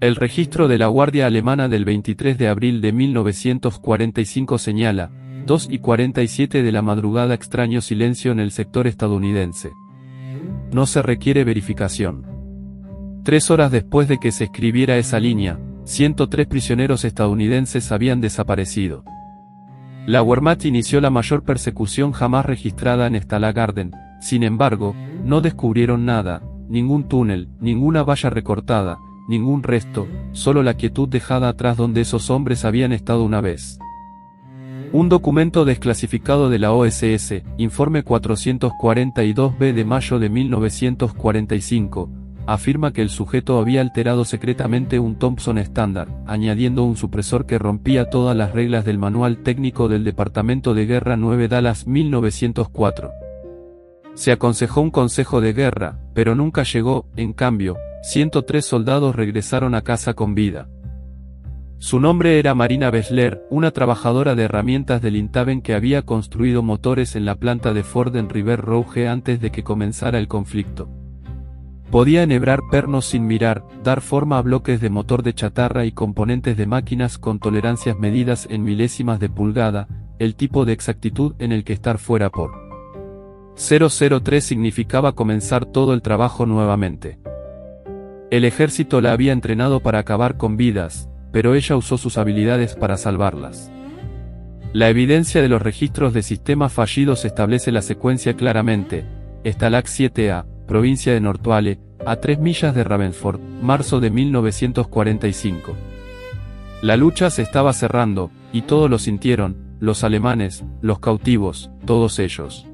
El registro de la Guardia Alemana del 23 de abril de 1945 señala, 2:47 de la madrugada, extraño silencio en el sector estadounidense. No se requiere verificación. 3 horas después de que se escribiera esa línea, 103 prisioneros estadounidenses habían desaparecido. La Wehrmacht inició la mayor persecución jamás registrada en Stalag Garden. Sin embargo, no descubrieron nada, ningún túnel, ninguna valla recortada, ningún resto, solo la quietud dejada atrás donde esos hombres habían estado una vez. Un documento desclasificado de la OSS, Informe 442-B de mayo de 1945, afirma que el sujeto había alterado secretamente un Thompson estándar, añadiendo un supresor que rompía todas las reglas del Manual Técnico del Departamento de Guerra 9 Dallas 1904. Se aconsejó un consejo de guerra, pero nunca llegó. En cambio, 103 soldados regresaron a casa con vida. Su nombre era Marina Bessler, una trabajadora de herramientas del Intaven que había construido motores en la planta de Ford en River Rouge antes de que comenzara el conflicto. Podía enhebrar pernos sin mirar, dar forma a bloques de motor de chatarra y componentes de máquinas con tolerancias medidas en milésimas de pulgada, el tipo de exactitud en el que estar fuera por 003 significaba comenzar todo el trabajo nuevamente. El ejército la había entrenado para acabar con vidas, pero ella usó sus habilidades para salvarlas. La evidencia de los registros de sistemas fallidos establece la secuencia claramente. Stalag 7A, provincia de Nortwale, a 3 millas de Ravensford, marzo de 1945. La lucha se estaba cerrando, y todos lo sintieron, los alemanes, los cautivos, todos ellos.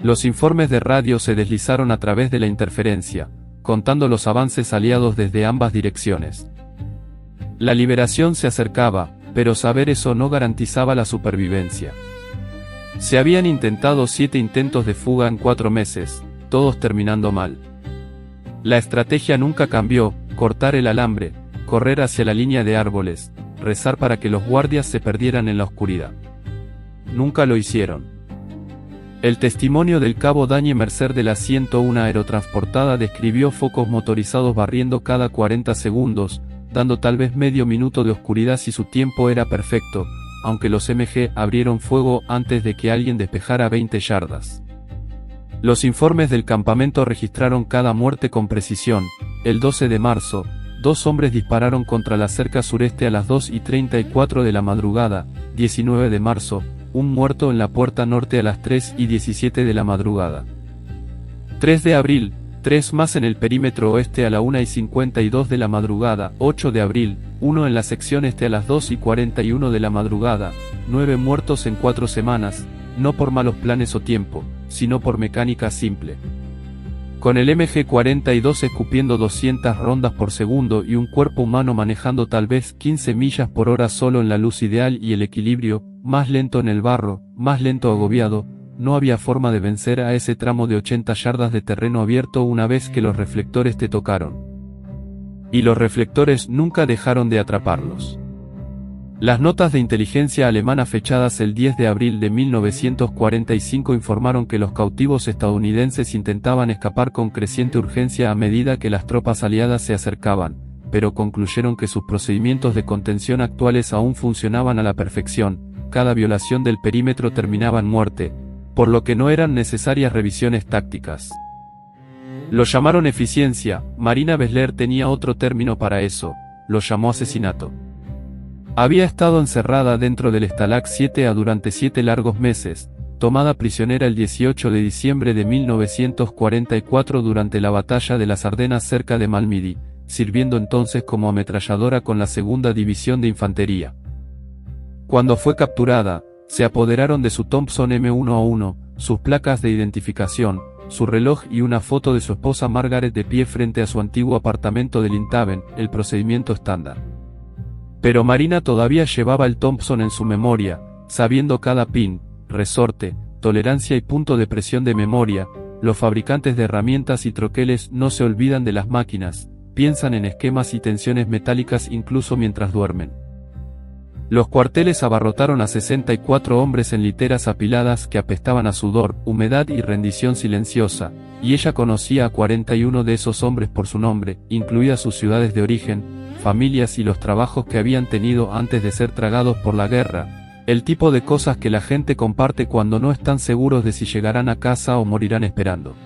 Los informes de radio se deslizaron a través de la interferencia, contando los avances aliados desde ambas direcciones. La liberación se acercaba, pero saber eso no garantizaba la supervivencia. Se habían intentado 7 intentos de fuga en 4 meses, todos terminando mal. La estrategia nunca cambió: cortar el alambre, correr hacia la línea de árboles, rezar para que los guardias se perdieran en la oscuridad. Nunca lo hicieron. El testimonio del cabo Daniel Mercer de la 101 aerotransportada describió focos motorizados barriendo cada 40 segundos, dando tal vez medio minuto de oscuridad si su tiempo era perfecto, aunque los MG abrieron fuego antes de que alguien despejara 20 yardas. Los informes del campamento registraron cada muerte con precisión. El 12 de marzo, 2 hombres dispararon contra la cerca sureste a las 2:34 de la madrugada. 19 de marzo, un muerto en la puerta norte a las 3:17 de la madrugada. 3 de abril, 3 más en el perímetro oeste a la 1:52 de la madrugada. 8 de abril, 1 en la sección este a las 2:41 de la madrugada. 9 muertos en 4 semanas, no por malos planes o tiempo, sino por mecánica simple. Con el MG-42 escupiendo 200 rondas por segundo y un cuerpo humano manejando tal vez 15 millas por hora solo en la luz ideal y el equilibrio, más lento en el barro, más lento agobiado, no había forma de vencer a ese tramo de 80 yardas de terreno abierto una vez que los reflectores te tocaron. Y los reflectores nunca dejaron de atraparlos. Las notas de inteligencia alemana fechadas el 10 de abril de 1945 informaron que los cautivos estadounidenses intentaban escapar con creciente urgencia a medida que las tropas aliadas se acercaban, pero concluyeron que sus procedimientos de contención actuales aún funcionaban a la perfección. Cada violación del perímetro terminaba en muerte, por lo que no eran necesarias revisiones tácticas. Lo llamaron eficiencia. Marina Bessler tenía otro término para eso: lo llamó asesinato. Había estado encerrada dentro del Stalag 7A durante 7 largos meses, tomada prisionera el 18 de diciembre de 1944 durante la batalla de las Ardenas cerca de Malmedy, sirviendo entonces como ametralladora con la 2ª División de Infantería. Cuando fue capturada, se apoderaron de su Thompson M1A1, sus placas de identificación, su reloj y una foto de su esposa Margaret de pie frente a su antiguo apartamento del Intaven, el procedimiento estándar. Pero Marina todavía llevaba el Thompson en su memoria, sabiendo cada pin, resorte, tolerancia y punto de presión de memoria. Los fabricantes de herramientas y troqueles no se olvidan de las máquinas, piensan en esquemas y tensiones metálicas incluso mientras duermen. Los cuarteles abarrotaron a 64 hombres en literas apiladas que apestaban a sudor, humedad y rendición silenciosa, y ella conocía a 41 de esos hombres por su nombre, incluidas sus ciudades de origen: familias y los trabajos que habían tenido antes de ser tragados por la guerra, el tipo de cosas que la gente comparte cuando no están seguros de si llegarán a casa o morirán esperando.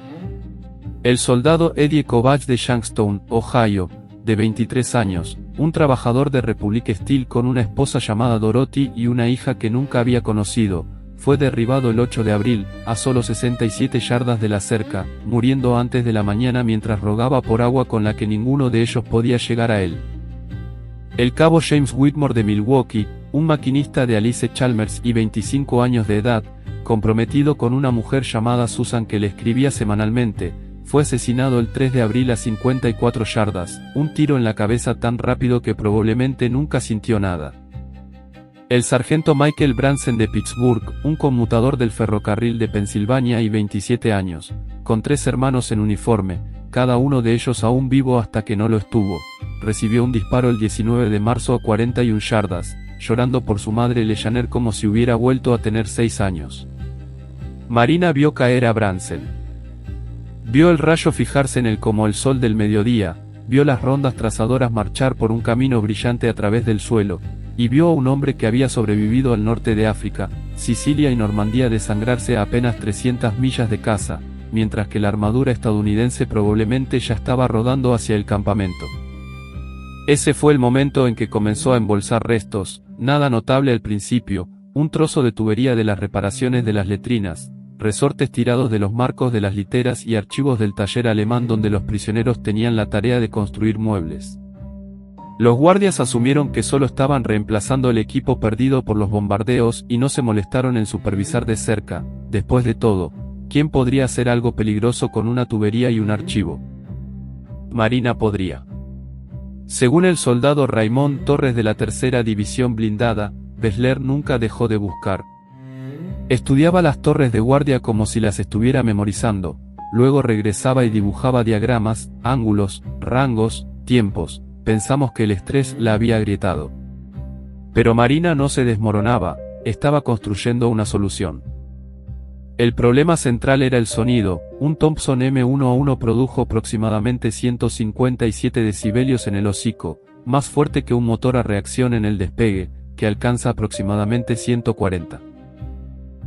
El soldado Eddie Kovach de Youngstown, Ohio, de 23 años, un trabajador de Republic Steel con una esposa llamada Dorothy y una hija que nunca había conocido, fue derribado el 8 de abril, a solo 67 yardas de la cerca, muriendo antes de la mañana mientras rogaba por agua con la que ninguno de ellos podía llegar a él. El cabo James Whitmore de Milwaukee, un maquinista de Alice Chalmers y 25 años de edad, comprometido con una mujer llamada Susan que le escribía semanalmente, fue asesinado el 3 de abril a 54 yardas, un tiro en la cabeza tan rápido que probablemente nunca sintió nada. El sargento Michael Branson de Pittsburgh, un conmutador del ferrocarril de Pensilvania y 27 años, con 3 hermanos en uniforme, cada uno de ellos aún vivo hasta que no lo estuvo, recibió un disparo el 19 de marzo a 41 yardas, llorando por su madre Lejaner como si hubiera vuelto a tener 6 años. Marina vio caer a Branson. Vio el rayo fijarse en él como el sol del mediodía, vio las rondas trazadoras marchar por un camino brillante a través del suelo, y vio a un hombre que había sobrevivido al norte de África, Sicilia y Normandía desangrarse a apenas 300 millas de casa, mientras que la armadura estadounidense probablemente ya estaba rodando hacia el campamento. Ese fue el momento en que comenzó a embolsar restos, nada notable al principio, un trozo de tubería de las reparaciones de las letrinas, resortes tirados de los marcos de las literas y archivos del taller alemán donde los prisioneros tenían la tarea de construir muebles. Los guardias asumieron que solo estaban reemplazando el equipo perdido por los bombardeos y no se molestaron en supervisar de cerca. Después de todo, ¿quién podría hacer algo peligroso con una tubería y un archivo? Marina podría. Según el soldado Raymond Torres de la Tercera División Blindada, Bessler nunca dejó de buscar. Estudiaba las torres de guardia como si las estuviera memorizando, luego regresaba y dibujaba diagramas, ángulos, rangos, tiempos. Pensamos que el estrés la había agrietado. Pero Marina no se desmoronaba, estaba construyendo una solución. El problema central era el sonido. Un Thompson M1A1 produjo aproximadamente 157 decibelios en el hocico, más fuerte que un motor a reacción en el despegue, que alcanza aproximadamente 140.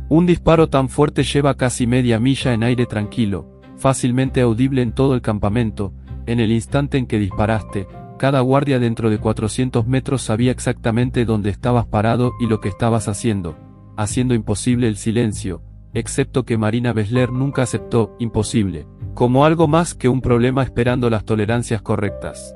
Un disparo tan fuerte lleva casi media milla en aire tranquilo, fácilmente audible en todo el campamento. En el instante en que disparaste, cada guardia dentro de 400 metros sabía exactamente dónde estabas parado y lo que estabas haciendo, haciendo imposible el silencio, excepto que Marina Bessler nunca aceptó imposible, como algo más que un problema esperando las tolerancias correctas.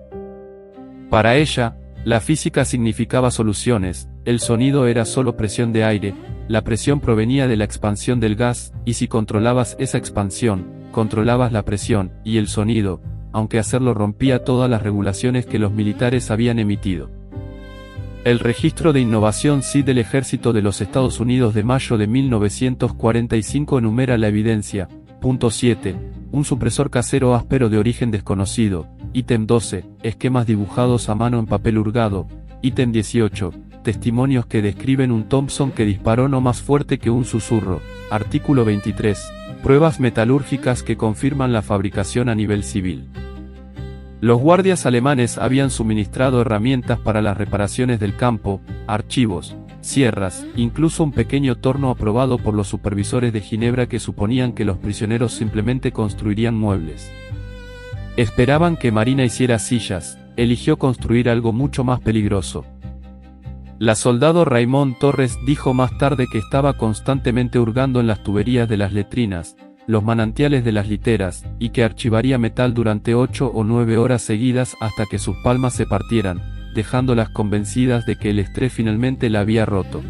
Para ella, la física significaba soluciones, el sonido era solo presión de aire, la presión provenía de la expansión del gas, y si controlabas esa expansión, controlabas la presión, y el sonido, aunque hacerlo rompía todas las regulaciones que los militares habían emitido. El registro de innovación SID del Ejército de los Estados Unidos de mayo de 1945 enumera la evidencia. Punto 7. Un supresor casero áspero de origen desconocido. Ítem 12. Esquemas dibujados a mano en papel hurgado. Ítem 18. Testimonios que describen un Thompson que disparó no más fuerte que un susurro. Artículo 23. Pruebas metalúrgicas que confirman la fabricación a nivel civil. Los guardias alemanes habían suministrado herramientas para las reparaciones del campo, archivos, sierras, incluso un pequeño torno aprobado por los supervisores de Ginebra que suponían que los prisioneros simplemente construirían muebles. Esperaban que Marina hiciera sillas, eligió construir algo mucho más peligroso. La soldado Raymond Torres dijo más tarde que estaba constantemente hurgando en las tuberías de las letrinas, los manantiales de las literas, y que archivaría metal durante 8 o 9 horas seguidas hasta que sus palmas se partieran, dejándolas convencidas de que el estrés finalmente la había roto.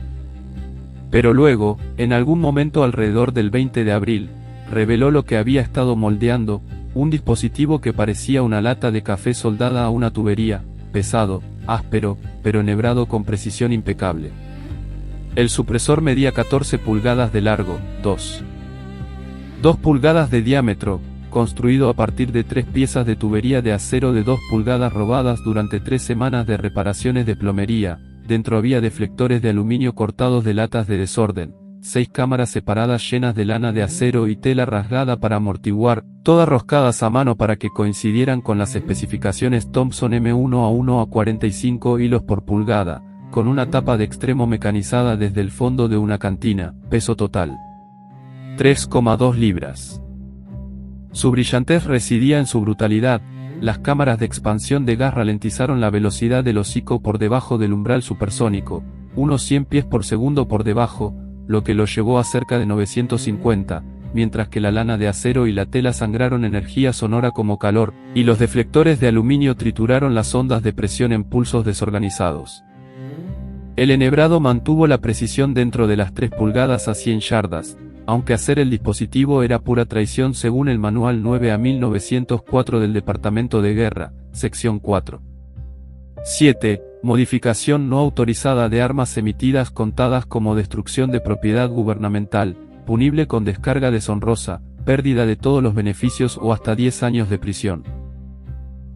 Pero luego, en algún momento alrededor del 20 de abril, reveló lo que había estado moldeando, un dispositivo que parecía una lata de café soldada a una tubería, pesado, áspero, pero enhebrado con precisión impecable. El supresor medía 14 pulgadas de largo, 2 pulgadas de diámetro, construido a partir de 3 piezas de tubería de acero de 2 pulgadas robadas durante 3 semanas de reparaciones de plomería. Dentro había deflectores de aluminio cortados de latas de desorden, 6 cámaras separadas llenas de lana de acero y tela rasgada para amortiguar, todas roscadas a mano para que coincidieran con las especificaciones Thompson M1A1 a 45 hilos por pulgada, con una tapa de extremo mecanizada desde el fondo de una cantina, peso total 3,2 libras. Su brillantez residía en su brutalidad. Las cámaras de expansión de gas ralentizaron la velocidad del hocico por debajo del umbral supersónico, unos 100 pies por segundo por debajo, lo que lo llevó a cerca de 950, mientras que la lana de acero y la tela sangraron energía sonora como calor, y los deflectores de aluminio trituraron las ondas de presión en pulsos desorganizados. El enhebrado mantuvo la precisión dentro de las 3 pulgadas a 100 yardas, aunque hacer el dispositivo era pura traición según el Manual 9 a 1904 del Departamento de Guerra, sección 4. 7. Modificación no autorizada de armas emitidas contadas como destrucción de propiedad gubernamental, punible con descarga deshonrosa, pérdida de todos los beneficios o hasta 10 años de prisión.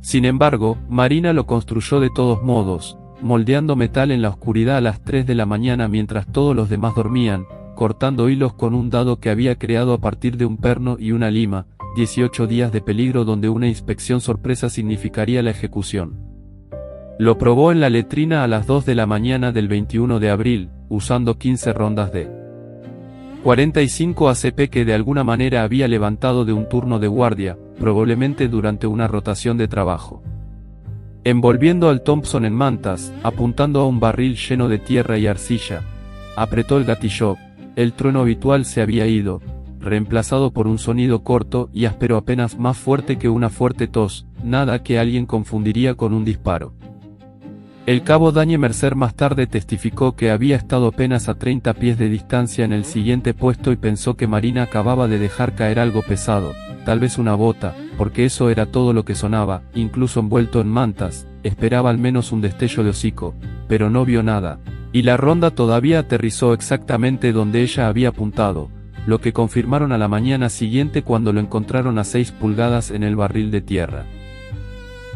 Sin embargo, Marina lo construyó de todos modos, moldeando metal en la oscuridad a las 3 de la mañana mientras todos los demás dormían, cortando hilos con un dado que había creado a partir de un perno y una lima, 18 días de peligro donde una inspección sorpresa significaría la ejecución. Lo probó en la letrina a las 2 de la mañana del 21 de abril, usando 15 rondas de 45 ACP que de alguna manera había levantado de un turno de guardia, probablemente durante una rotación de trabajo. Envolviendo al Thompson en mantas, apuntando a un barril lleno de tierra y arcilla, apretó el gatillo. El trueno habitual se había ido, reemplazado por un sonido corto y áspero apenas más fuerte que una fuerte tos, nada que alguien confundiría con un disparo. El cabo Daniel Mercer más tarde testificó que había estado apenas a 30 pies de distancia en el siguiente puesto y pensó que Marina acababa de dejar caer algo pesado, tal vez una bota, porque eso era todo lo que sonaba, incluso envuelto en mantas, esperaba al menos un destello de hocico, pero no vio nada, y la ronda todavía aterrizó exactamente donde ella había apuntado, lo que confirmaron a la mañana siguiente cuando lo encontraron a 6 pulgadas en el barril de tierra.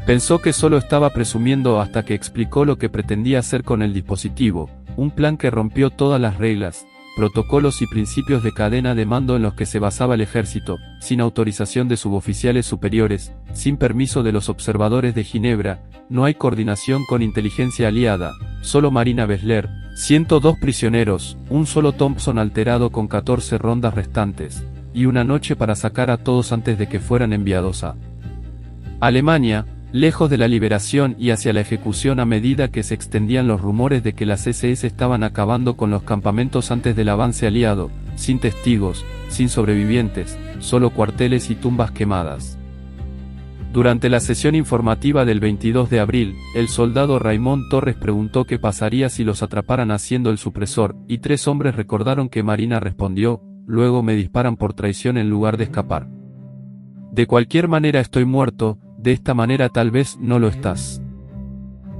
Pensó que solo estaba presumiendo hasta que explicó lo que pretendía hacer con el dispositivo, un plan que rompió todas las reglas, protocolos y principios de cadena de mando en los que se basaba el ejército, sin autorización de suboficiales superiores, sin permiso de los observadores de Ginebra, no hay coordinación con inteligencia aliada, solo Marina Bessler, 102 prisioneros, un solo Thompson alterado con 14 rondas restantes, y una noche para sacar a todos antes de que fueran enviados a Alemania, lejos de la liberación y hacia la ejecución a medida que se extendían los rumores de que las SS estaban acabando con los campamentos antes del avance aliado, sin testigos, sin sobrevivientes, solo cuarteles y tumbas quemadas. Durante la sesión informativa del 22 de abril, el soldado Raymond Torres preguntó qué pasaría si los atraparan haciendo el supresor, y 3 hombres recordaron que Marina respondió, luego me disparan por traición en lugar de escapar. De cualquier manera estoy muerto, de esta manera tal vez no lo estás.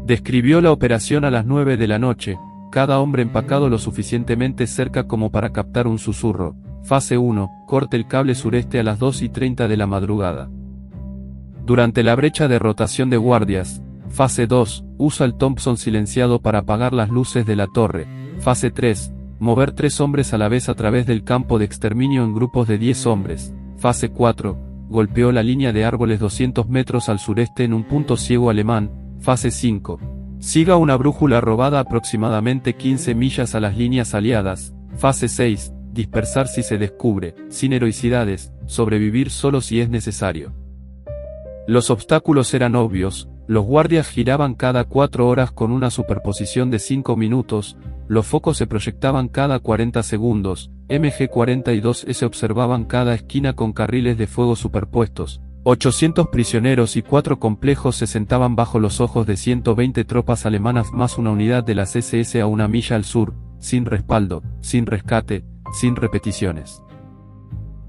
Describió la operación a las 9 de la noche, cada hombre empacado lo suficientemente cerca como para captar un susurro. Fase 1, corte el cable sureste a las 2:30 de la madrugada. Durante la brecha de rotación de guardias. Fase 2, usa el Thompson silenciado para apagar las luces de la torre. Fase 3, mover 3 hombres a la vez a través del campo de exterminio en grupos de 10 hombres. Fase 4, golpeó la línea de árboles 200 metros al sureste en un punto ciego alemán. Fase 5. Siga una brújula robada aproximadamente 15 millas a las líneas aliadas. Fase 6. Dispersar si se descubre, sin heroicidades, sobrevivir solo si es necesario. Los obstáculos eran obvios, los guardias giraban cada 4 horas con una superposición de 5 minutos, los focos se proyectaban cada 40 segundos, MG-42S observaban cada esquina con carriles de fuego superpuestos, 800 prisioneros y 4 complejos se sentaban bajo los ojos de 120 tropas alemanas más una unidad de las SS a 1 milla al sur, sin respaldo, sin rescate, sin repeticiones.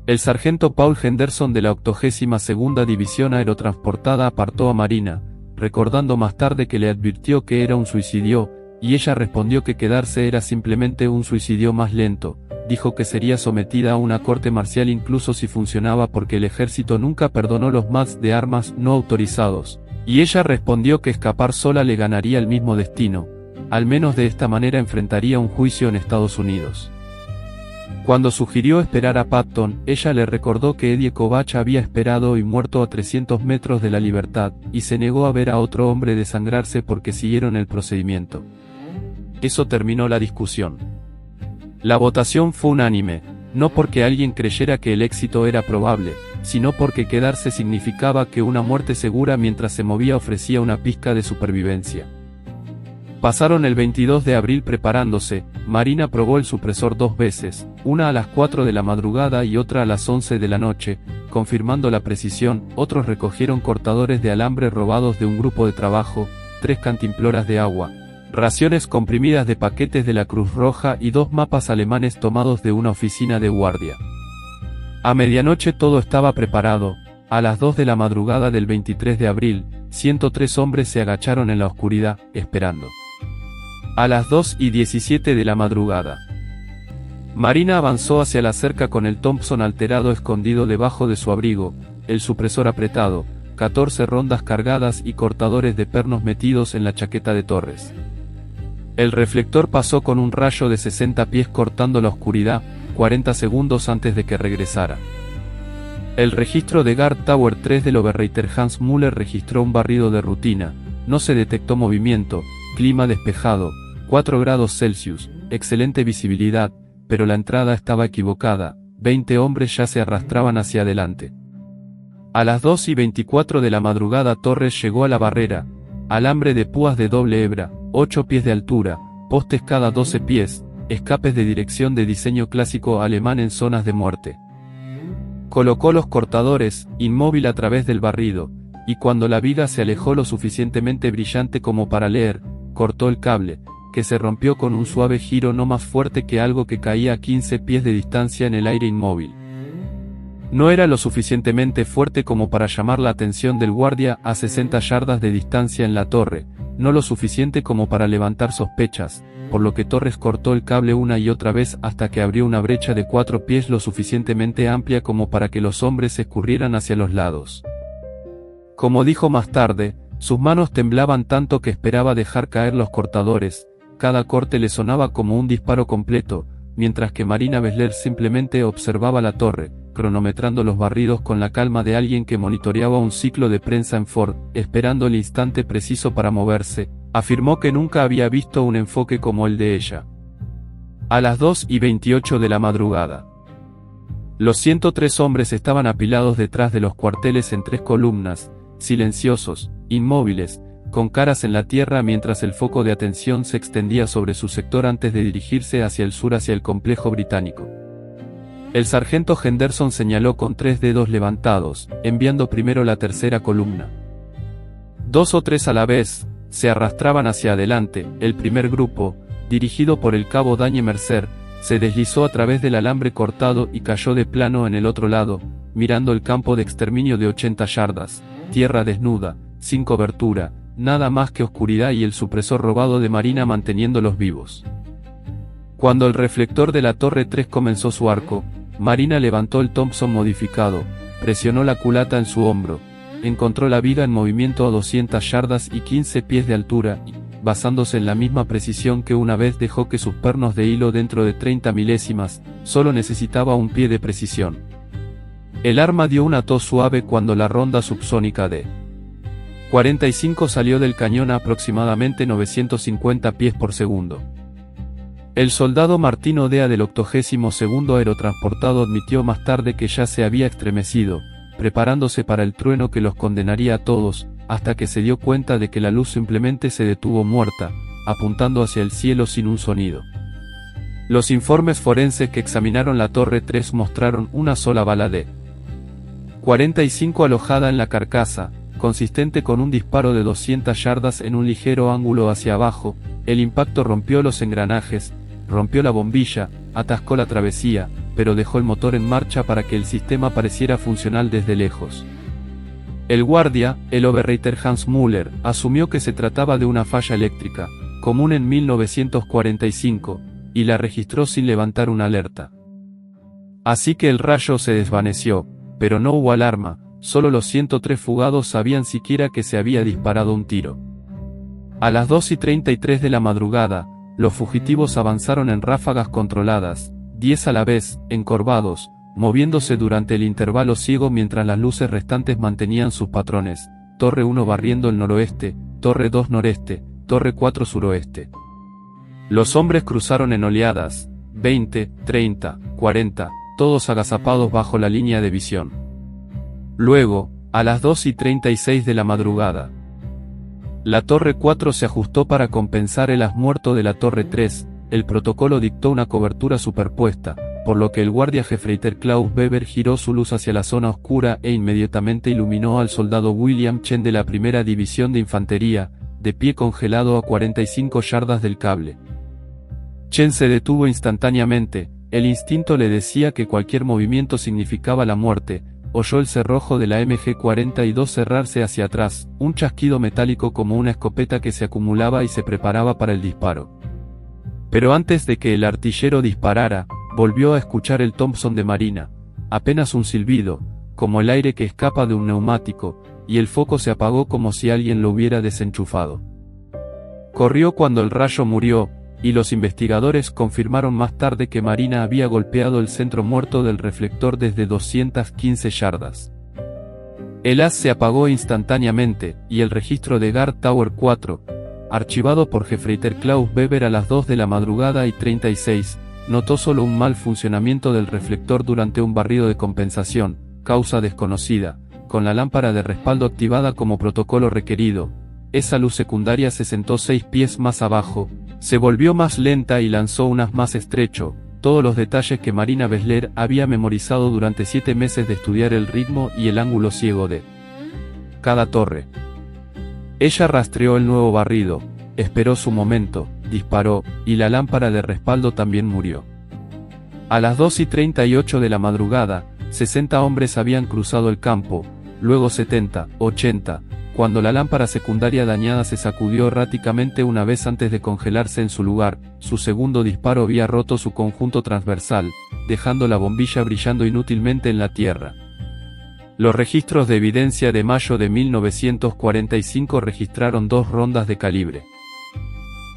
El sargento Paul Henderson de la 82ª División Aerotransportada apartó a Marina, recordando más tarde que le advirtió que era un suicidio, y ella respondió que quedarse era simplemente un suicidio más lento. Dijo que sería sometida a una corte marcial incluso si funcionaba porque el ejército nunca perdonó los MADs de armas no autorizados, y ella respondió que escapar sola le ganaría el mismo destino, al menos de esta manera enfrentaría un juicio en Estados Unidos. Cuando sugirió esperar a Patton, ella le recordó que Eddie Kovach había esperado y muerto a 300 metros de la libertad, y se negó a ver a otro hombre desangrarse porque siguieron el procedimiento. Eso terminó la discusión. La votación fue unánime, no porque alguien creyera que el éxito era probable, sino porque quedarse significaba que una muerte segura mientras se movía ofrecía una pizca de supervivencia. Pasaron el 22 de abril preparándose. Marina probó el supresor 2 veces, una a las 4 de la madrugada y otra a las 11 de la noche, confirmando la precisión. Otros recogieron cortadores de alambre robados de un grupo de trabajo, 3 cantimploras de agua, raciones comprimidas de paquetes de la Cruz Roja y 2 mapas alemanes tomados de una oficina de guardia. A medianoche todo estaba preparado. A las 2 de la madrugada del 23 de abril, 103 hombres se agacharon en la oscuridad, esperando. A las 2:17 de la madrugada, Marina avanzó hacia la cerca con el Thompson alterado escondido debajo de su abrigo, el supresor apretado, 14 rondas cargadas y cortadores de pernos metidos en la chaqueta de Torres. El reflector pasó con un rayo de 60 pies cortando la oscuridad, 40 segundos antes de que regresara. El registro de Guard Tower 3 del Oberreiter Hans Müller registró un barrido de rutina, no se detectó movimiento, clima despejado, 4 grados Celsius, excelente visibilidad, pero la entrada estaba equivocada, 20 hombres ya se arrastraban hacia adelante. A las 2:24 de la madrugada Torres llegó a la barrera, alambre de púas de doble hebra, 8 pies de altura, postes cada 12 pies, escapes de dirección de diseño clásico alemán en zonas de muerte. Colocó los cortadores, inmóvil a través del barrido, y cuando la viga se alejó lo suficientemente brillante como para leer, cortó el cable, que se rompió con un suave giro no más fuerte que algo que caía a 15 pies de distancia en el aire inmóvil. No era lo suficientemente fuerte como para llamar la atención del guardia a 60 yardas de distancia en la torre, no lo suficiente como para levantar sospechas, por lo que Torres cortó el cable una y otra vez hasta que abrió una brecha de 4 pies lo suficientemente amplia como para que los hombres se escurrieran hacia los lados. Como dijo más tarde, sus manos temblaban tanto que esperaba dejar caer los cortadores, cada corte le sonaba como un disparo completo, mientras que Marina Besler simplemente observaba la torre, cronometrando los barridos con la calma de alguien que monitoreaba un ciclo de prensa en Ford, esperando el instante preciso para moverse. Afirmó que nunca había visto un enfoque como el de ella. A las 2:28 de la madrugada, los 103 hombres estaban apilados detrás de los cuarteles en 3 columnas, silenciosos, inmóviles, con caras en la tierra mientras el foco de atención se extendía sobre su sector antes de dirigirse hacia el sur hacia el complejo británico. El sargento Henderson señaló con 3 dedos levantados, enviando primero la tercera columna. 2 o 3 a la vez se arrastraban hacia adelante. El primer grupo, dirigido por el cabo Daniel Mercer, se deslizó a través del alambre cortado y cayó de plano en el otro lado, mirando el campo de exterminio de 80 yardas, tierra desnuda, sin cobertura, nada más que oscuridad y el supresor robado de Marina manteniéndolos vivos. Cuando el reflector de la Torre 3 comenzó su arco, Marina levantó el Thompson modificado, presionó la culata en su hombro, encontró la viga en movimiento a 200 yardas y 15 pies de altura, y, basándose en la misma precisión que una vez dejó que sus pernos de hilo dentro de 30 milésimas, solo necesitaba un pie de precisión. El arma dio una tos suave cuando la ronda subsónica de 45 salió del cañón a aproximadamente 950 pies por segundo. El soldado Martín Odea del 82º aerotransportado admitió más tarde que ya se había estremecido, preparándose para el trueno que los condenaría a todos, hasta que se dio cuenta de que la luz simplemente se detuvo muerta, apuntando hacia el cielo sin un sonido. Los informes forenses que examinaron la Torre 3 mostraron una sola bala de 45 alojada en la carcasa, consistente con un disparo de 200 yardas en un ligero ángulo hacia abajo. El impacto rompió los engranajes, rompió la bombilla, atascó la travesía, pero dejó el motor en marcha para que el sistema pareciera funcional desde lejos. El guardia, el Oberreiter Hans Müller, asumió que se trataba de una falla eléctrica, común en 1945, y la registró sin levantar una alerta. Así que el rayo se desvaneció, pero no hubo alarma, solo los 103 fugados sabían siquiera que se había disparado un tiro. A las 2:33 de la madrugada, los fugitivos avanzaron en ráfagas controladas, 10 a la vez, encorvados, moviéndose durante el intervalo ciego mientras las luces restantes mantenían sus patrones. Torre 1 barriendo el noroeste, Torre 2 noreste, Torre 4 suroeste. Los hombres cruzaron en oleadas, 20, 30, 40, todos agazapados bajo la línea de visión. Luego, a las 2:36 de la madrugada, la Torre 4 se ajustó para compensar el haz muerto de la Torre 3, el protocolo dictó una cobertura superpuesta, por lo que el guardia Gefreiter Klaus Weber giró su luz hacia la zona oscura e inmediatamente iluminó al soldado William Chen de la primera división de infantería, de pie congelado a 45 yardas del cable. Chen se detuvo instantáneamente, el instinto le decía que cualquier movimiento significaba la muerte. Oyó el cerrojo de la MG-42 cerrarse hacia atrás, un chasquido metálico como una escopeta que se acumulaba y se preparaba para el disparo. Pero antes de que el artillero disparara, volvió a escuchar el Thompson de Marina, apenas un silbido, como el aire que escapa de un neumático, y el foco se apagó como si alguien lo hubiera desenchufado. Corrió cuando el rayo murió, y los investigadores confirmaron más tarde que Marina había golpeado el centro muerto del reflector desde 215 yardas. El haz se apagó instantáneamente, y el registro de Guard Tower 4, archivado por Gefreiter Klaus Weber a las 2 de la madrugada y 36, notó solo un mal funcionamiento del reflector durante un barrido de compensación, causa desconocida, con la lámpara de respaldo activada como protocolo requerido. Esa luz secundaria se sentó 6 pies más abajo, se volvió más lenta y lanzó un haz más estrecho, todos los detalles que Marina Bessler había memorizado durante 7 meses de estudiar el ritmo y el ángulo ciego de cada torre. Ella rastreó el nuevo barrido, esperó su momento, disparó, y la lámpara de respaldo también murió. A las 2:38 de la madrugada, 60 hombres habían cruzado el campo, luego 70, 80, cuando la lámpara secundaria dañada se sacudió erráticamente una vez antes de congelarse en su lugar, su segundo disparo había roto su conjunto transversal, dejando la bombilla brillando inútilmente en la tierra. Los registros de evidencia de mayo de 1945 registraron 2 rondas de calibre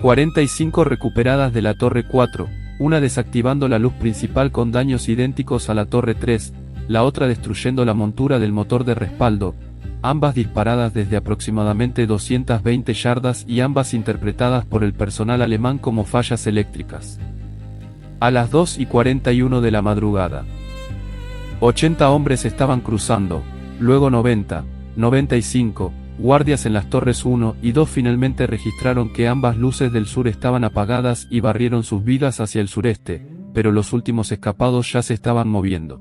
45 recuperadas de la Torre 4, una desactivando la luz principal con daños idénticos a la Torre 3, la otra destruyendo la montura del motor de respaldo, ambas disparadas desde aproximadamente 220 yardas y ambas interpretadas por el personal alemán como fallas eléctricas. A las 2:41 de la madrugada, 80 hombres estaban cruzando, luego 90, 95, guardias en las torres 1 y 2 finalmente registraron que ambas luces del sur estaban apagadas y barrieron sus vidas hacia el sureste, pero los últimos escapados ya se estaban moviendo.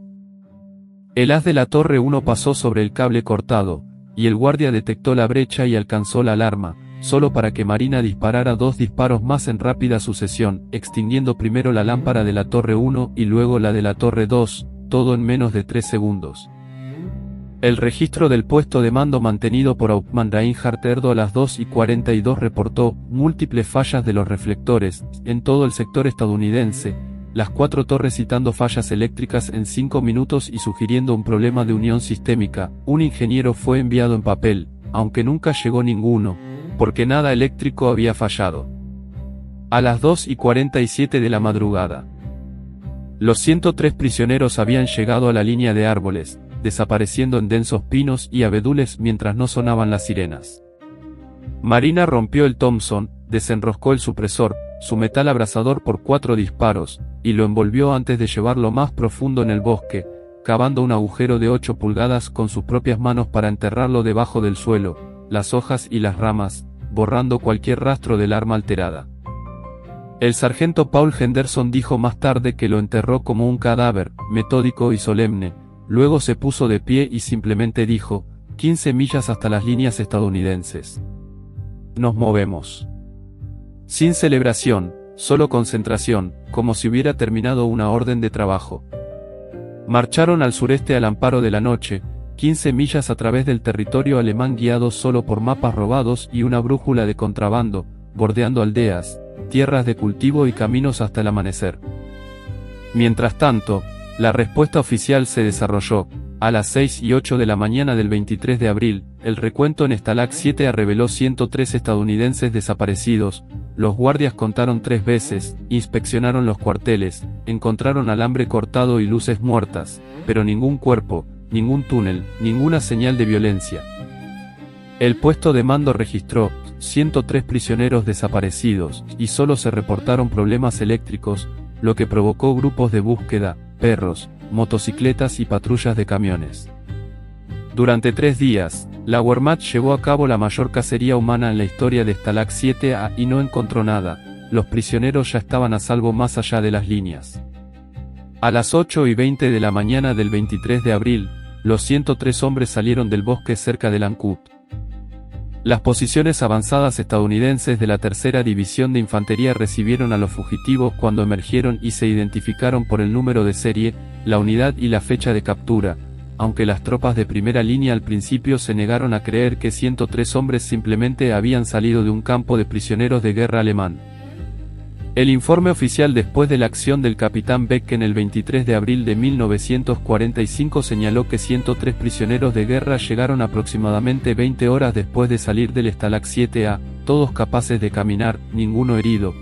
El haz de la Torre 1 pasó sobre el cable cortado, y el guardia detectó la brecha y alcanzó la alarma, solo para que Marina disparara 2 disparos más en rápida sucesión, extinguiendo primero la lámpara de la Torre 1 y luego la de la Torre 2, todo en menos de 3 segundos. El registro del puesto de mando mantenido por Hauptmann Reinhard Erdo a las 2:42 reportó múltiples fallas de los reflectores en todo el sector estadounidense, las 4 torres citando fallas eléctricas en 5 minutos y sugiriendo un problema de unión sistémica. Un ingeniero fue enviado en papel, aunque nunca llegó ninguno, porque nada eléctrico había fallado. A las 2:47 de la madrugada, los 103 prisioneros habían llegado a la línea de árboles, desapareciendo en densos pinos y abedules mientras no sonaban las sirenas. Marina rompió el Thompson, desenroscó el supresor, su metal abrasador por 4 disparos, y lo envolvió antes de llevarlo más profundo en el bosque, cavando un agujero de 8 pulgadas con sus propias manos para enterrarlo debajo del suelo, las hojas y las ramas, borrando cualquier rastro del arma alterada. El sargento Paul Henderson dijo más tarde que lo enterró como un cadáver, metódico y solemne, luego se puso de pie y simplemente dijo, 15 millas hasta las líneas estadounidenses. Nos movemos. Sin celebración, solo concentración, como si hubiera terminado una orden de trabajo. Marcharon al sureste al amparo de la noche, 15 millas a través del territorio alemán guiados solo por mapas robados y una brújula de contrabando, bordeando aldeas, tierras de cultivo y caminos hasta el amanecer. Mientras tanto, la respuesta oficial se desarrolló. A las 6:08 de la mañana del 23 de abril, el recuento en Stalag 7A reveló 103 estadounidenses desaparecidos, Los guardias contaron 3 veces, inspeccionaron los cuarteles, encontraron alambre cortado y luces muertas, pero ningún cuerpo, ningún túnel, ninguna señal de violencia. El puesto de mando registró 103 prisioneros desaparecidos, y solo se reportaron problemas eléctricos, lo que provocó grupos de búsqueda, perros, motocicletas y patrullas de camiones. Durante 3 días, la Wehrmacht llevó a cabo la mayor cacería humana en la historia de Stalag 7A y no encontró nada. Los prisioneros ya estaban a salvo más allá de las líneas. A las 8:20 de la mañana del 23 de abril, los 103 hombres salieron del bosque cerca de Lankut. Las posiciones avanzadas estadounidenses de la Tercera División de Infantería recibieron a los fugitivos cuando emergieron y se identificaron por el número de serie, la unidad y la fecha de captura, aunque las tropas de primera línea al principio se negaron a creer que 103 hombres simplemente habían salido de un campo de prisioneros de guerra alemán. El informe oficial después de la acción del capitán Becken el 23 de abril de 1945 señaló que 103 prisioneros de guerra llegaron aproximadamente 20 horas después de salir del Stalag 7A, todos capaces de caminar, ninguno herido,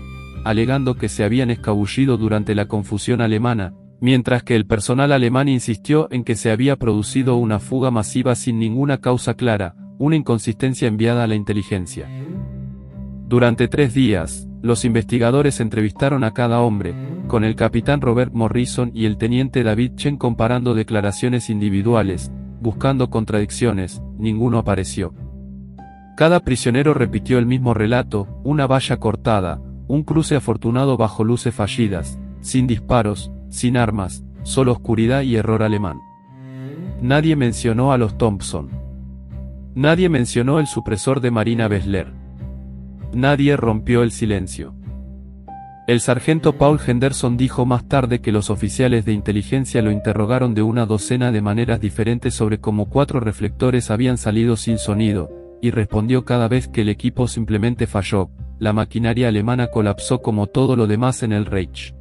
alegando que se habían escabullido durante la confusión alemana, mientras que el personal alemán insistió en que se había producido una fuga masiva sin ninguna causa clara, una inconsistencia enviada a la inteligencia. Durante 3 días, los investigadores entrevistaron a cada hombre, con el capitán Robert Morrison y el teniente David Chen comparando declaraciones individuales, buscando contradicciones, ninguno apareció. Cada prisionero repitió el mismo relato: una valla cortada, un cruce afortunado bajo luces fallidas, sin disparos, sin armas, solo oscuridad y error alemán. Nadie mencionó a los Thompson. Nadie mencionó el supresor de Marina Bessler. Nadie rompió el silencio. El sargento Paul Henderson dijo más tarde que los oficiales de inteligencia lo interrogaron de una docena de maneras diferentes sobre cómo 4 reflectores habían salido sin sonido, y respondió cada vez que el equipo simplemente falló. La maquinaria alemana colapsó como todo lo demás en el Reich.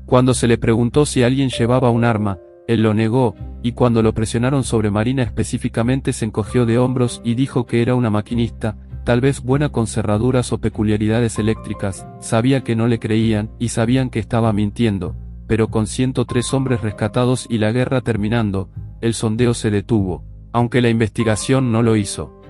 Cuando se le preguntó si alguien llevaba un arma, él lo negó, y cuando lo presionaron sobre Marina específicamente se encogió de hombros y dijo que era una maquinista, tal vez buena con cerraduras o peculiaridades eléctricas. Sabía que no le creían, y sabían que estaba mintiendo, pero con 103 hombres rescatados y la guerra terminando, el sondeo se detuvo, aunque la investigación no lo hizo.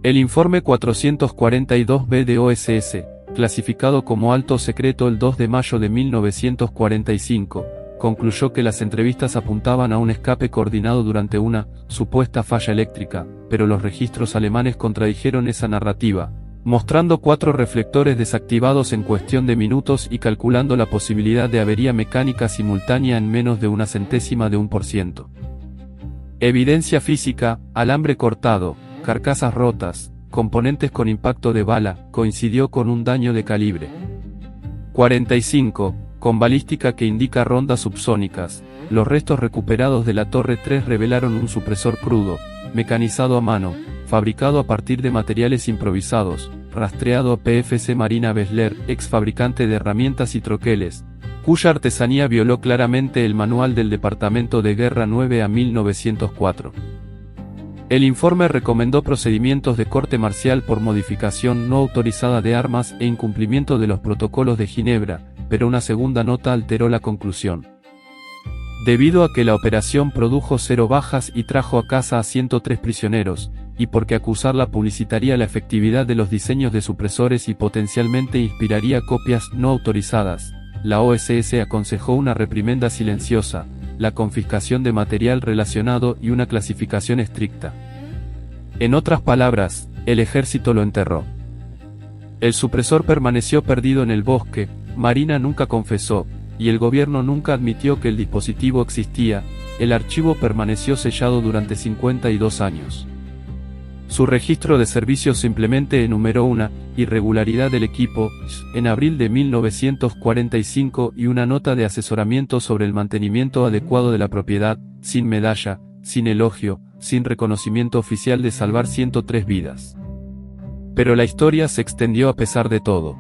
El informe 442B de OSS, clasificado como alto secreto el 2 de mayo de 1945, concluyó que las entrevistas apuntaban a un escape coordinado durante una supuesta falla eléctrica, pero los registros alemanes contradijeron esa narrativa, mostrando 4 reflectores desactivados en cuestión de minutos y calculando la posibilidad de avería mecánica simultánea en menos de 0,01%. Evidencia física: alambre cortado, carcasas rotas, componentes con impacto de bala, coincidió con un daño de calibre 45, con balística que indica rondas subsónicas. Los restos recuperados de la Torre 3 revelaron un supresor crudo, mecanizado a mano, fabricado a partir de materiales improvisados, rastreado a PFC Marina Bessler, ex fabricante de herramientas y troqueles, cuya artesanía violó claramente el manual del Departamento de Guerra 9 a 1904. El informe recomendó procedimientos de corte marcial por modificación no autorizada de armas e incumplimiento de los protocolos de Ginebra, pero una segunda nota alteró la conclusión. Debido a que la operación produjo 0 bajas y trajo a casa a 103 prisioneros, y porque acusarla publicitaría la efectividad de los diseños de supresores y potencialmente inspiraría copias no autorizadas, la OSS aconsejó una reprimenda silenciosa, la confiscación de material relacionado y una clasificación estricta. En otras palabras, el ejército lo enterró. El supresor permaneció perdido en el bosque, Marina nunca confesó, y el gobierno nunca admitió que el dispositivo existía. El archivo permaneció sellado durante 52 años. Su registro de servicios simplemente enumeró una irregularidad del equipo en abril de 1945 y una nota de asesoramiento sobre el mantenimiento adecuado de la propiedad, sin medalla, sin elogio, sin reconocimiento oficial de salvar 103 vidas. Pero la historia se extendió a pesar de todo.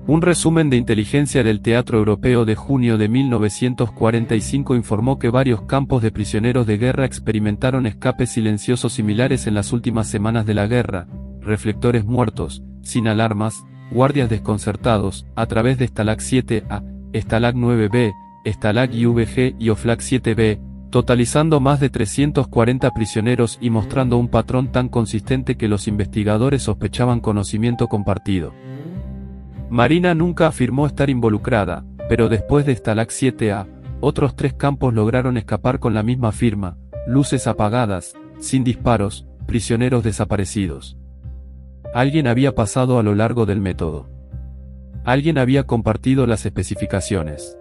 Un resumen de inteligencia del Teatro Europeo de junio de 1945 informó que varios campos de prisioneros de guerra experimentaron escapes silenciosos similares en las últimas semanas de la guerra, reflectores muertos, sin alarmas, guardias desconcertados, a través de Stalag 7A, Stalag 9B, Stalag IVG y Oflag 7B, totalizando más de 340 prisioneros y mostrando un patrón tan consistente que los investigadores sospechaban conocimiento compartido. Marina nunca afirmó estar involucrada, pero después de Stalag 7A, otros 3 campos lograron escapar con la misma firma: luces apagadas, sin disparos, prisioneros desaparecidos. Alguien había pasado a lo largo del método. Alguien había compartido las especificaciones.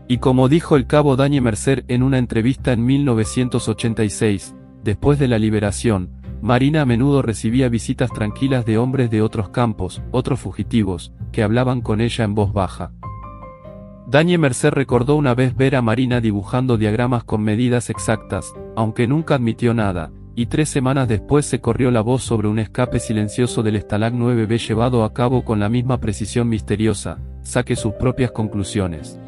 Y como dijo el cabo Daniel Mercer en una entrevista en 1986, después de la liberación, Marina a menudo recibía visitas tranquilas de hombres de otros campos, otros fugitivos, que hablaban con ella en voz baja. Daniel Mercer recordó una vez ver a Marina dibujando diagramas con medidas exactas, aunque nunca admitió nada, y 3 semanas después se corrió la voz sobre un escape silencioso del Stalag 9B llevado a cabo con la misma precisión misteriosa. Saque sus propias conclusiones.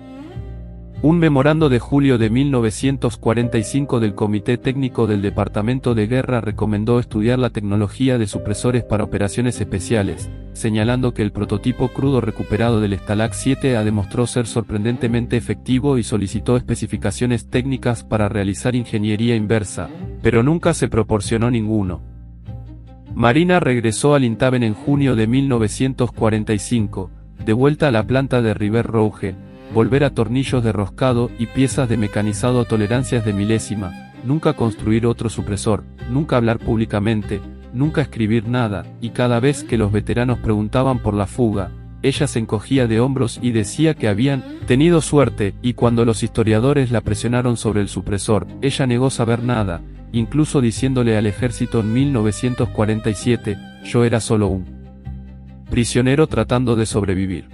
Un memorando de julio de 1945 del Comité Técnico del Departamento de Guerra recomendó estudiar la tecnología de supresores para operaciones especiales, señalando que el prototipo crudo recuperado del Stalag 7A demostró ser sorprendentemente efectivo y solicitó especificaciones técnicas para realizar ingeniería inversa, pero nunca se proporcionó ninguno. Marina regresó al Intaven en junio de 1945, de vuelta a la planta de River Rouge, volver a tornillos de roscado y piezas de mecanizado a tolerancias de milésima, nunca construir otro supresor, nunca hablar públicamente, nunca escribir nada, y cada vez que los veteranos preguntaban por la fuga, ella se encogía de hombros y decía que habían tenido suerte, y cuando los historiadores la presionaron sobre el supresor, ella negó saber nada, incluso diciéndole al ejército en 1947, yo era solo un prisionero tratando de sobrevivir.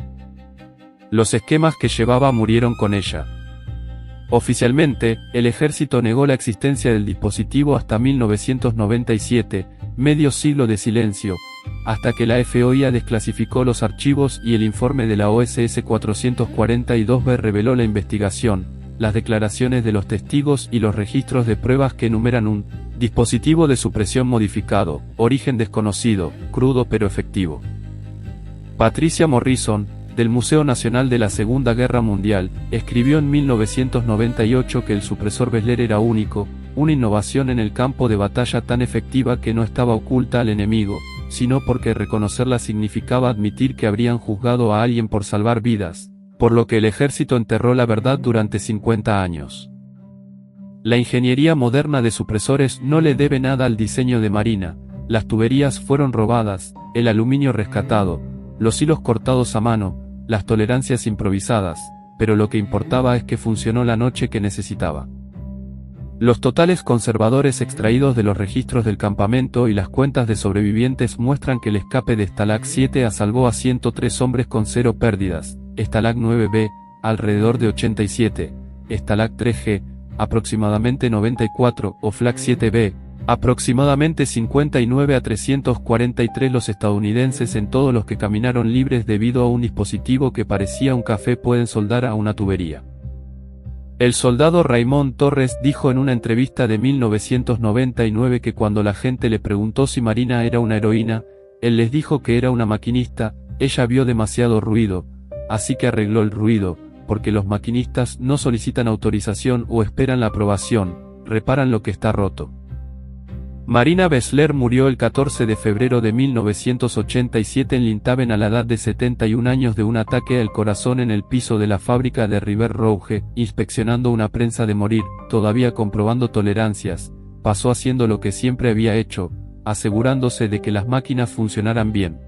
Los esquemas que llevaba murieron con ella. Oficialmente, el ejército negó la existencia del dispositivo hasta 1997, medio siglo de silencio, hasta que la FOIA desclasificó los archivos y el informe de la OSS 442B reveló la investigación, las declaraciones de los testigos y los registros de pruebas que enumeran un dispositivo de supresión modificado, origen desconocido, crudo pero efectivo. Patricia Morrison, del Museo Nacional de la Segunda Guerra Mundial, escribió en 1998 que el supresor Besler era único, una innovación en el campo de batalla tan efectiva que no estaba oculta al enemigo, sino porque reconocerla significaba admitir que habrían juzgado a alguien por salvar vidas, por lo que el ejército enterró la verdad durante 50 años. La ingeniería moderna de supresores no le debe nada al diseño de Marina, las tuberías fueron robadas, el aluminio rescatado, los hilos cortados a mano, las tolerancias improvisadas, pero lo que importaba es que funcionó la noche que necesitaba. Los totales conservadores extraídos de los registros del campamento y las cuentas de sobrevivientes muestran que el escape de Stalag 7A salvó a 103 hombres con 0 pérdidas, Stalag 9B, alrededor de 87, Stalag 3G, aproximadamente 94, o Oflag 7B, aproximadamente 59 a 343 los estadounidenses en todos los que caminaron libres debido a un dispositivo que parecía un café pueden soldar a una tubería. El soldado Raymond Torres dijo en una entrevista de 1999 que cuando la gente le preguntó si Marina era una heroína, él les dijo que era una maquinista, ella vio demasiado ruido, así que arregló el ruido, porque los maquinistas no solicitan autorización o esperan la aprobación, reparan lo que está roto. Marina Besler murió el 14 de febrero de 1987 en Lintaven a la edad de 71 años de un ataque al corazón en el piso de la fábrica de River Rouge, inspeccionando una prensa de morir, todavía comprobando tolerancias, pasó haciendo lo que siempre había hecho, asegurándose de que las máquinas funcionaran bien.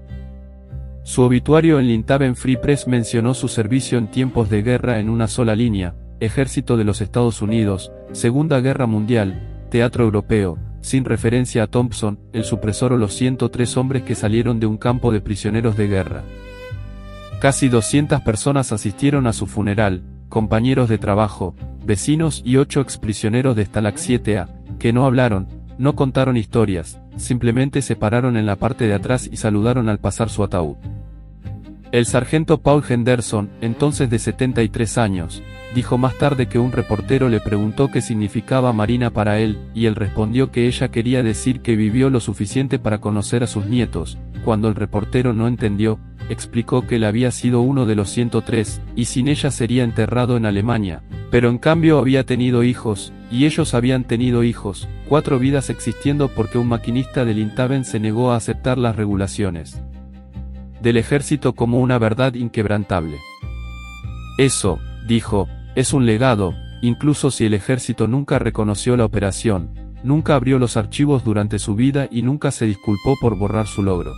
Su obituario en Lintaven Free Press mencionó su servicio en tiempos de guerra en una sola línea, Ejército de los Estados Unidos, Segunda Guerra Mundial, Teatro Europeo, sin referencia a Thompson, el supresor o los 103 hombres que salieron de un campo de prisioneros de guerra. Casi 200 personas asistieron a su funeral, compañeros de trabajo, vecinos y 8 exprisioneros de Stalag 7A, que no hablaron, no contaron historias, simplemente se pararon en la parte de atrás y saludaron al pasar su ataúd. El sargento Paul Henderson, entonces de 73 años, dijo más tarde que un reportero le preguntó qué significaba Marina para él, y él respondió que ella quería decir que vivió lo suficiente para conocer a sus nietos, cuando el reportero no entendió, explicó que él había sido uno de los 103, y sin ella sería enterrado en Alemania, pero en cambio había tenido hijos, y ellos habían tenido hijos, 4 vidas existiendo porque un maquinista del Intaven se negó a aceptar las regulaciones del ejército como una verdad inquebrantable. Eso, dijo, es un legado, incluso si el ejército nunca reconoció la operación, nunca abrió los archivos durante su vida y nunca se disculpó por borrar su logro.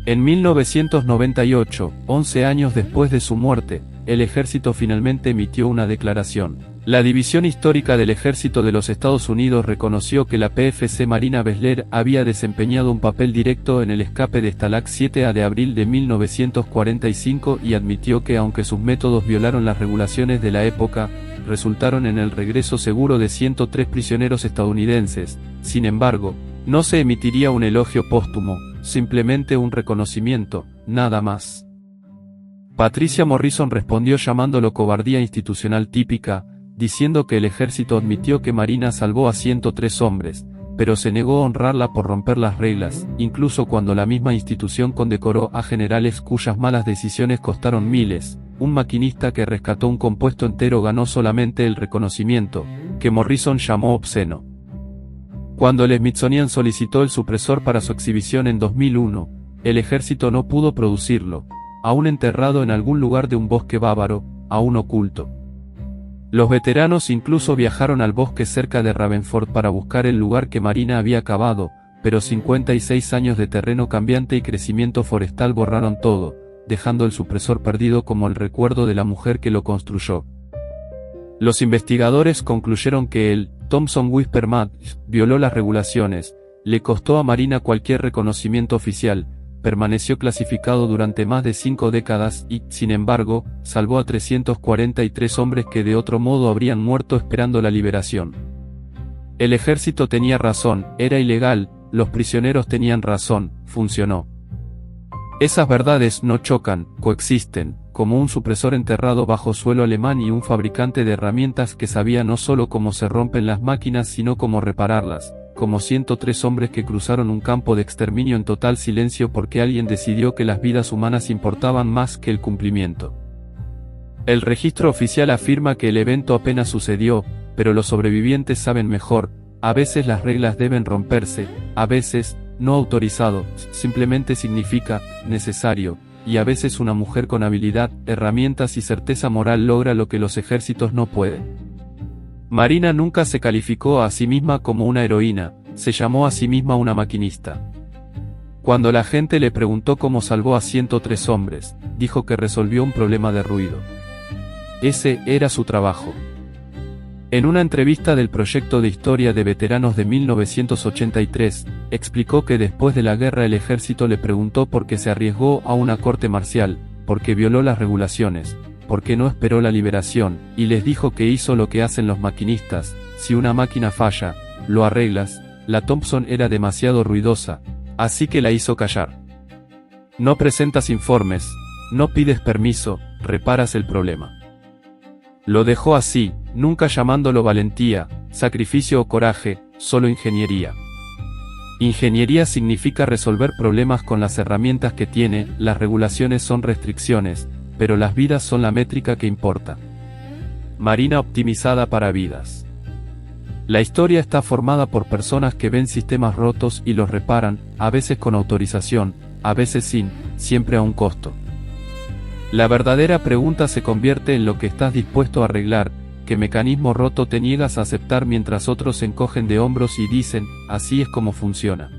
En 1998, 11 años después de su muerte, el ejército finalmente emitió una declaración. La División Histórica del Ejército de los Estados Unidos reconoció que la PFC Marina Besler había desempeñado un papel directo en el escape de Stalag 7A de abril de 1945 y admitió que aunque sus métodos violaron las regulaciones de la época, resultaron en el regreso seguro de 103 prisioneros estadounidenses. Sin embargo, no se emitiría un elogio póstumo, simplemente un reconocimiento, nada más. Patricia Morrison respondió llamándolo cobardía institucional típica, diciendo que el ejército admitió que Marina salvó a 103 hombres, pero se negó a honrarla por romper las reglas, incluso cuando la misma institución condecoró a generales cuyas malas decisiones costaron miles. Un maquinista que rescató un compuesto entero ganó solamente el reconocimiento, que Morrison llamó obsceno. Cuando el Smithsonian solicitó el supresor para su exhibición en 2001, el ejército no pudo producirlo, aún enterrado en algún lugar de un bosque bávaro, aún oculto. Los veteranos incluso viajaron al bosque cerca de Ravensford para buscar el lugar que Marina había cavado, pero 56 años de terreno cambiante y crecimiento forestal borraron todo, dejando el supresor perdido como el recuerdo de la mujer que lo construyó. Los investigadores concluyeron que el Thompson Whisper Match violó las regulaciones, le costó a Marina cualquier reconocimiento oficial, permaneció clasificado durante más de 5 décadas y, sin embargo, salvó a 343 hombres que de otro modo habrían muerto esperando la liberación. El ejército tenía razón, era ilegal, los prisioneros tenían razón, funcionó. Esas verdades no chocan, coexisten, como un supresor enterrado bajo suelo alemán y un fabricante de herramientas que sabía no solo cómo se rompen las máquinas sino cómo repararlas, como 103 hombres que cruzaron un campo de exterminio en total silencio porque alguien decidió que las vidas humanas importaban más que el cumplimiento. El registro oficial afirma que el evento apenas sucedió, pero los sobrevivientes saben mejor, a veces las reglas deben romperse, a veces, no autorizado, simplemente significa, necesario, y a veces una mujer con habilidad, herramientas y certeza moral logra lo que los ejércitos no pueden. Marina nunca se calificó a sí misma como una heroína, se llamó a sí misma una maquinista. Cuando la gente le preguntó cómo salvó a 103 hombres, dijo que resolvió un problema de ruido. Ese era su trabajo. En una entrevista del proyecto de historia de veteranos de 1983, explicó que después de la guerra el ejército le preguntó por qué se arriesgó a una corte marcial, por qué violó las regulaciones, por qué no esperó la liberación, y les dijo que hizo lo que hacen los maquinistas, si una máquina falla, lo arreglas. La Thompson era demasiado ruidosa, así que la hizo callar. No presentas informes, no pides permiso, reparas el problema. Lo dejó así, nunca llamándolo valentía, sacrificio o coraje, solo ingeniería. Ingeniería significa resolver problemas con las herramientas que tiene, las regulaciones son restricciones, pero las vidas son la métrica que importa. Marina optimizada para vidas. La historia está formada por personas que ven sistemas rotos y los reparan, a veces con autorización, a veces sin, siempre a un costo. La verdadera pregunta se convierte en lo que estás dispuesto a arreglar, qué mecanismo roto te niegas a aceptar mientras otros se encogen de hombros y dicen, así es como funciona.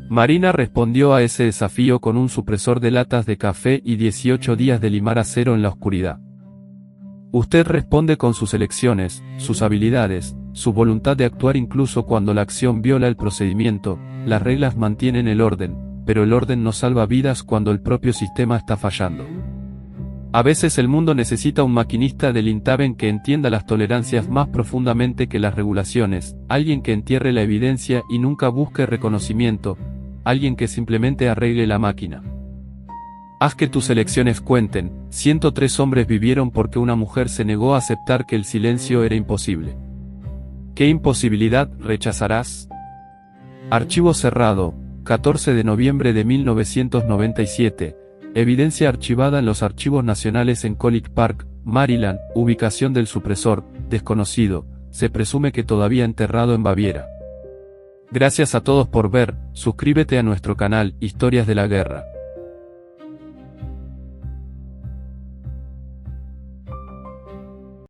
Marina respondió a ese desafío con un supresor de latas de café y 18 días de limar acero en la oscuridad. Usted responde con sus elecciones, sus habilidades, su voluntad de actuar incluso cuando la acción viola el procedimiento. Las reglas mantienen el orden, pero el orden no salva vidas cuando el propio sistema está fallando. A veces el mundo necesita un maquinista del Intaven que entienda las tolerancias más profundamente que las regulaciones, alguien que entierre la evidencia y nunca busque reconocimiento, alguien que simplemente arregle la máquina. Haz que tus elecciones cuenten. 103 hombres vivieron porque una mujer se negó a aceptar que el silencio era imposible. ¿Qué imposibilidad rechazarás? Archivo cerrado. 14 de noviembre de 1997. Evidencia archivada en los archivos nacionales en College Park, Maryland. Ubicación del supresor, desconocido. Se presume que todavía enterrado en Baviera. Gracias a todos por ver. Suscríbete a nuestro canal, Historias de la Guerra.